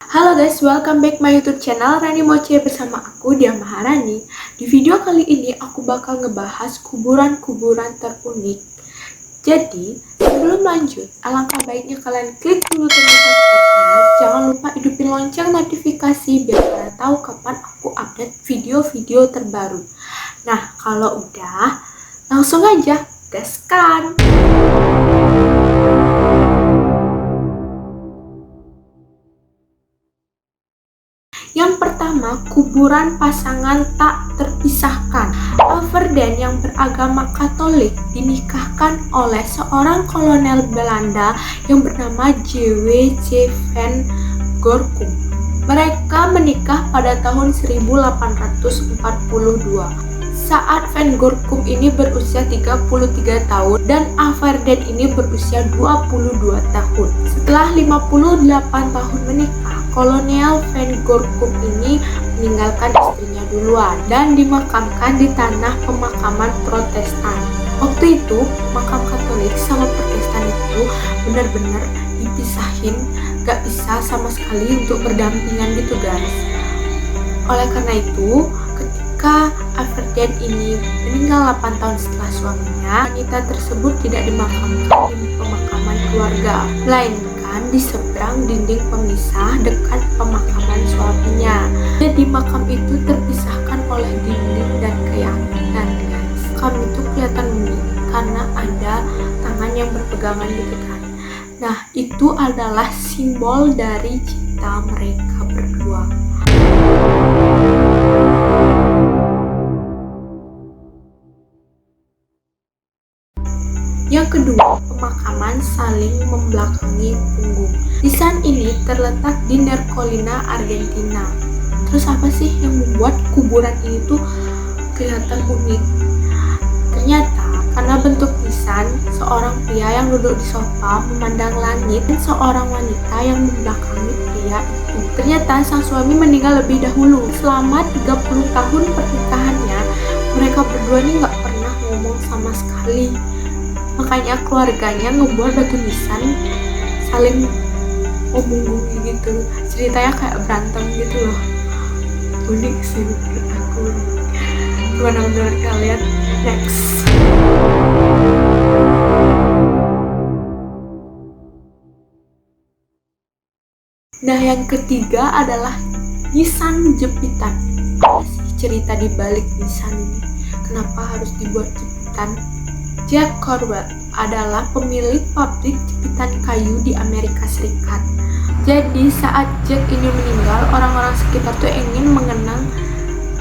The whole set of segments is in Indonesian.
Halo guys, welcome back my YouTube channel Rani Moce bersama aku Dia Maharani. Di video kali ini aku bakal ngebahas kuburan-kuburan terunik. Jadi, sebelum lanjut, alangkah baiknya kalian klik dulu tombol subscribe-nya. Jangan lupa hidupin lonceng notifikasi biar kalian tahu kapan aku update video-video terbaru. Nah, kalau udah, langsung aja gaskan. Yang pertama, kuburan pasangan tak terpisahkan. Alverden yang beragama Katolik dinikahkan oleh seorang kolonel Belanda yang bernama J.W.J. van Gorkum. Mereka menikah pada tahun 1842. Saat Van Gorkum ini berusia 33 tahun dan Alverden ini berusia 22 tahun. Setelah 58 tahun menikah, Kolonel Van Gorkum ini meninggalkan istrinya duluan dan dimakamkan di tanah pemakaman Protestan. Waktu itu, makam Katolik sama Protestan itu benar-benar dipisahin, gak bisa sama sekali untuk berdampingan gitu guys. Oleh karena itu, ketika Alverden ini meninggal 8 tahun setelah suaminya, wanita tersebut tidak dimakamkan di pemakaman keluarga, melainkan di seberang dinding pemisah dekat pemakaman suaminya. Jadi makam itu terpisahkan oleh dinding dan keyakinan guys. Makam itu kelihatan unik karena ada tangan yang berpegangan gitu kan. Nah, itu adalah simbol dari cinta mereka berdua. Yang kedua, pemakaman saling membelakangi punggung. Desain ini terletak di Nercolina, Argentina. Terus apa sih yang membuat kuburan ini tuh kelihatan unik? Ternyata karena bentuk desain seorang pria yang duduk di sofa memandang langit dan seorang wanita yang membelakangi pria itu. Ternyata sang suami meninggal lebih dahulu. Selama 30 tahun pernikahannya, mereka berdua ini gak pernah ngomong sama sekali. Makanya keluarganya ngebuat batu nisan saling memunggungi gitu. Ceritanya kayak berantem gitu loh. Unik sih menurut aku. Gimana menurut kalian? Next. Nah, yang ketiga adalah nisan jepitan. Apa sih cerita di balik nisan ini? Kenapa harus dibuat jepitan? Jack Corwell adalah pemilik pabrik jepitan kayu di Amerika Serikat. Jadi saat Jack ini meninggal, orang-orang sekitar tuh ingin mengenang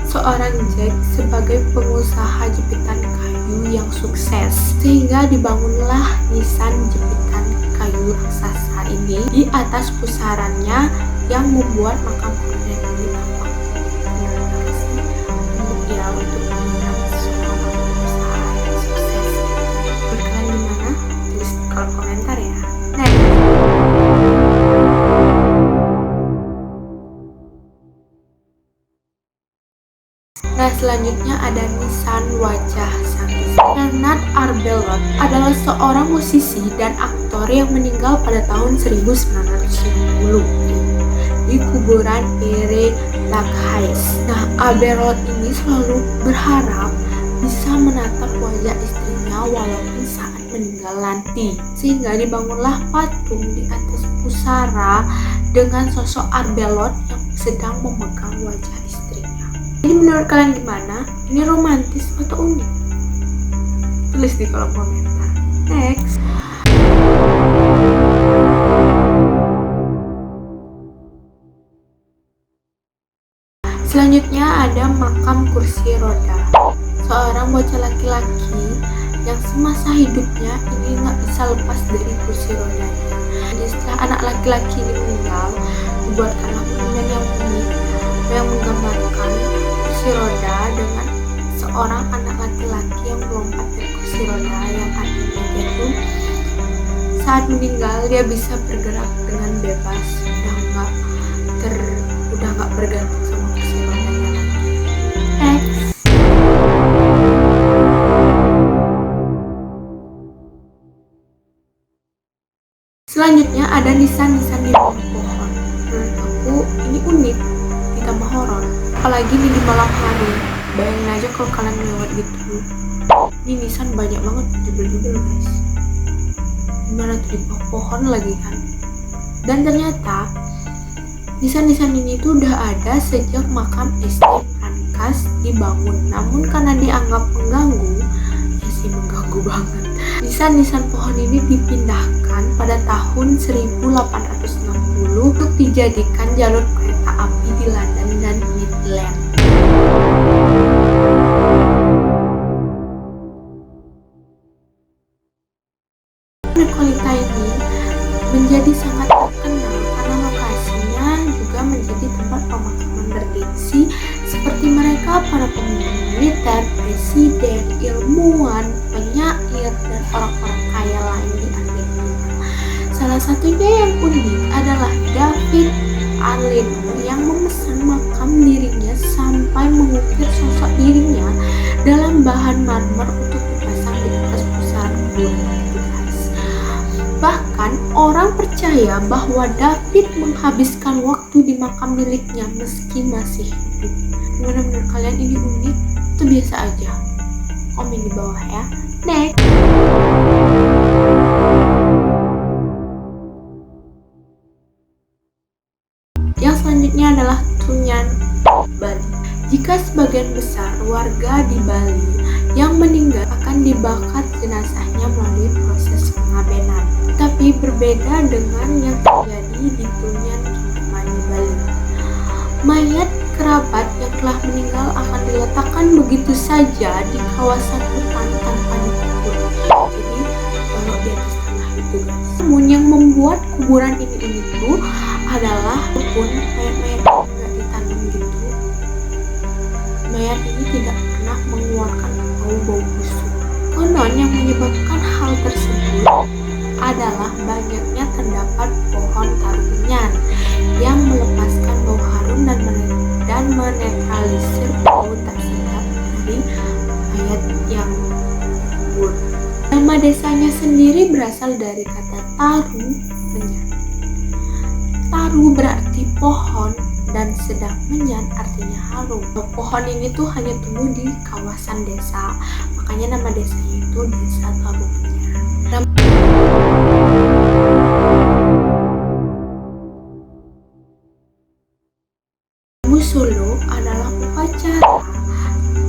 seorang Jack sebagai pengusaha jepitan kayu yang sukses. Sehingga dibangunlah nisan jepitan kayu raksasa ini di atas pusarannya yang membuat makam Corwell ini tampak untuk mengenang seorang pengusaha yang sukses. Kalian gimana? Tulis di kolom komentar ya. Nah, selanjutnya ada nisan wajah sang istri. Bernard Arbelot adalah seorang musisi dan aktor yang meninggal pada tahun 1950 di kuburan Pere Lachaise. Nah, Arbelot ini selalu berharap bisa menatap wajah istrinya walaupun saat meninggal nanti, sehingga dibangunlah patung di atas pusara dengan sosok Arbelot yang sedang memegang wajah istrinya. Jadi menurut kalian gimana? Ini romantis atau unik? Tulis di kolom komentar. Next. Selanjutnya ada makam kursi roda. Seorang bocah laki-laki yang semasa hidupnya ini nggak bisa lepas dari kursi rodanya. Jadi setelah anak laki-laki ini meninggal, dibuatkanlah monumen yang unik yang menggambarkan kursi roda dengan seorang anak laki-laki yang melompat dari kursi roda yang artinya itu saat meninggal dia bisa bergerak dengan bebas, udah nggak bergantung sama kursi rodanya lagi. Selanjutnya ada nisan-nisan di bawah pohon. Menurut aku ini unik ditambah horor, apalagi ini di malam hari. Bayangin aja kalau kalian lewat gitu. Ini nisan banyak banget jubel-jubel guys. Gimana tuh di bawah pohon lagi kan. Dan ternyata nisan-nisan ini tuh udah ada sejak makam SD Prankas dibangun. Namun karena dianggap mengganggu, ya sih mengganggu banget, nisan-nisan pohon ini dipindahkan pada tahun 1860 untuk dijadikan jalur kereta api di London dan Midland. Metropolitan ini menjadi sangat terkenal karena lokasinya juga menjadi tempat pemakaman bergengsi seperti mereka para pemimpin militer, presiden, ilmuwan, penyair, dan orang-orang kaya lain di Argentina. Salah satunya yang unik adalah David Arleno yang memesan makam dirinya sampai mengukir sosok dirinya dalam bahan marmer untuk dipasang di atas pusaran kuburan. Bahkan orang percaya bahwa David menghabiskan waktu di makam miliknya meski masih hidup. Gimana menurut kalian, ini unik? Itu biasa aja? Komen di bawah ya. Next. Yang selanjutnya adalah Tunyan, Bali. Jika sebagian besar warga di Bali yang meninggal akan dibakar jenazahnya melalui proses pengabenan. Tapi berbeda dengan yang terjadi di Tunyan, Kintamani, Bali. Mayat kerabat yang telah meninggal akan diletakkan begitu saja di kawasan hutan tanpa dikubur. Jadi kalau di atas tanah itu guys. Namun yang membuat kuburan ini unik itu adalah walaupun mayat-mayat tidak ditanam gitu, mayat ini tidak pernah mengeluarkan bau-bau busuk. Konon yang menyebabkan hal tersebut adalah banyaknya terdapat pohon tarunyan yang melepaskan bau harum dan menetralisir bau tak sedap dari mayat yang dikubur. Nama desanya sendiri berasal dari kata taru, menyan. Taru berarti pohon dan sedang menyan artinya harum. Pohon ini tuh hanya tumbuh di kawasan desa, makanya nama desanya itu Desa Taru Menyan. Solo adalah upacara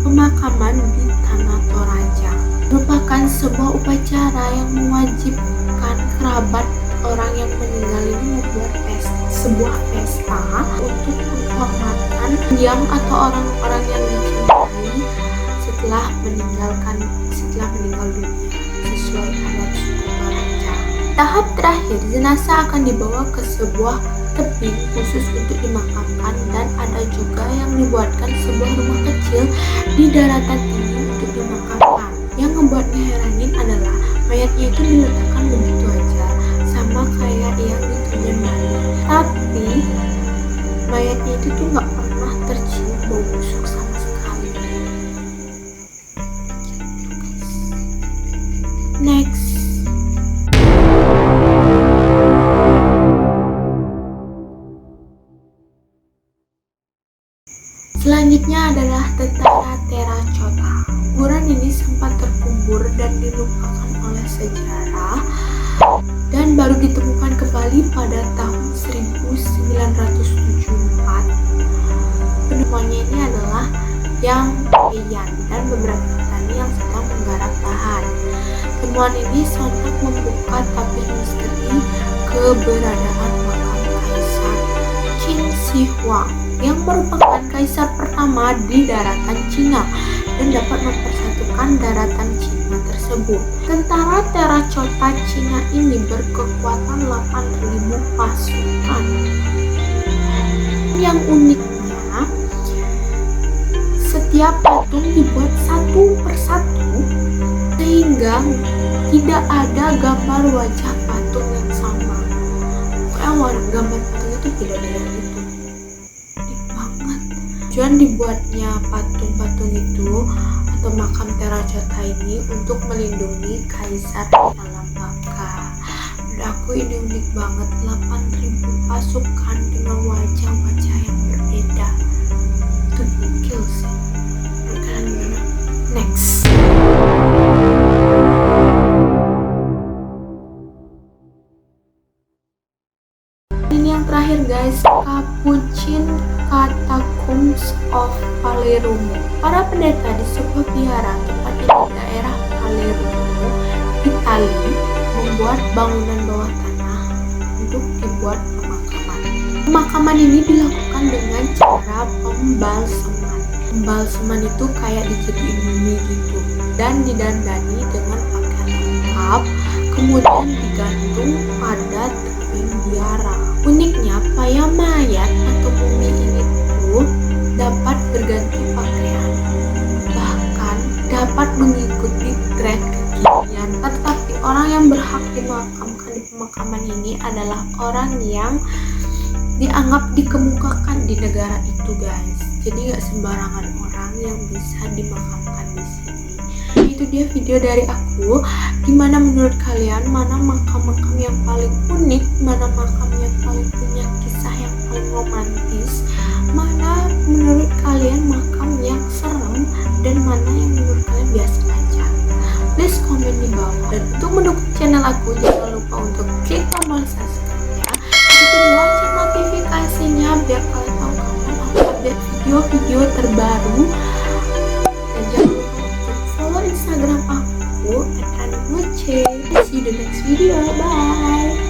pemakaman di Tanah Toraja. Merupakan sebuah upacara yang mewajibkan kerabat orang yang meninggal ini membuat sebuah pesta untuk menghormatkan yang atau orang-orang yang dicintai setelah meninggal dunia sesuai adat suku Toraja. Tahap terakhir, jenazah akan dibawa ke sebuah tebing khusus untuk dimakamkan, dan ada juga yang dibuatkan sebuah rumah kecil di daratan tinggi untuk dimakamkan. Yang membuatnya heranin adalah mayatnya itu diletakkan begitu aja, sama kayak yang di Tunyan Bali. Tapi mayatnya itu tuh nggak pernah tercium bau busuk sama sekali. Next. Selanjutnya adalah Tentara Terracotta. Kuburan ini sempat terkubur dan dilupakan oleh sejarah dan baru ditemukan kembali pada tahun 1974. Penemuannya ini adalah Yang Heian dan beberapa petani yang sedang menggarap lahan. Temuan ini sontak membuka tabir misteri keberadaan makam Kaisar Qin Shi Huang yang merupakan kaisar pertama di daratan Cina dan dapat mempersatukan daratan Cina tersebut. Tentara Terracotta Cina ini berkekuatan 8.000 pasukan. Yang uniknya, setiap patung dibuat satu persatu sehingga tidak ada gambar wajah patung yang sama. Gambar patung itu tidak ada yang itu. Tujuan dibuatnya patung-patung itu atau makam Terracotta ini untuk melindungi kaisar di alam baka. Menurut aku aku ini unik banget, 8.000 pasukan dengan wajah-wajah yang berbeda. Itu gokil sih. Menurut kalian gimana? Next. Ini yang terakhir guys, Capuchin Catacombs of Palermo. Para pendeta di sebuah vihara tepatnya di daerah Palermo, Italia, membuat bangunan bawah tanah untuk dibuat pemakaman. Pemakaman ini dilakukan dengan cara pembalseman. Pembalseman itu kayak dijadiin mumi gitu dan didandani dengan pakaian lengkap, kemudian digantung pada tebing biara. Uniknya, mayat atau mumi ini tuh dapat berganti pakaian, bahkan dapat mengikuti tren kekinian. Tetapi orang yang berhak dimakamkan di pemakaman ini adalah orang yang dianggap dikemukakan di negara itu guys. Jadi gak sembarangan orang yang bisa dimakamkan di sini. Itu dia video dari aku. Gimana menurut kalian, mana makam-makam yang paling unik, mana makam yang paling punya kisah yang paling romantis, mana menurut kalian makam yang serem, dan mana yang menurut kalian biasa aja. Please komen di bawah. Dan untuk mendukung channel aku, jangan lupa untuk klik tombol subscribe-nya, ikutin lonceng notifikasinya biar kalian tahu kapan aku update video-video terbaru. Dan jangan lupa untuk follow Instagram aku @ranimoce. See you the next video. Bye.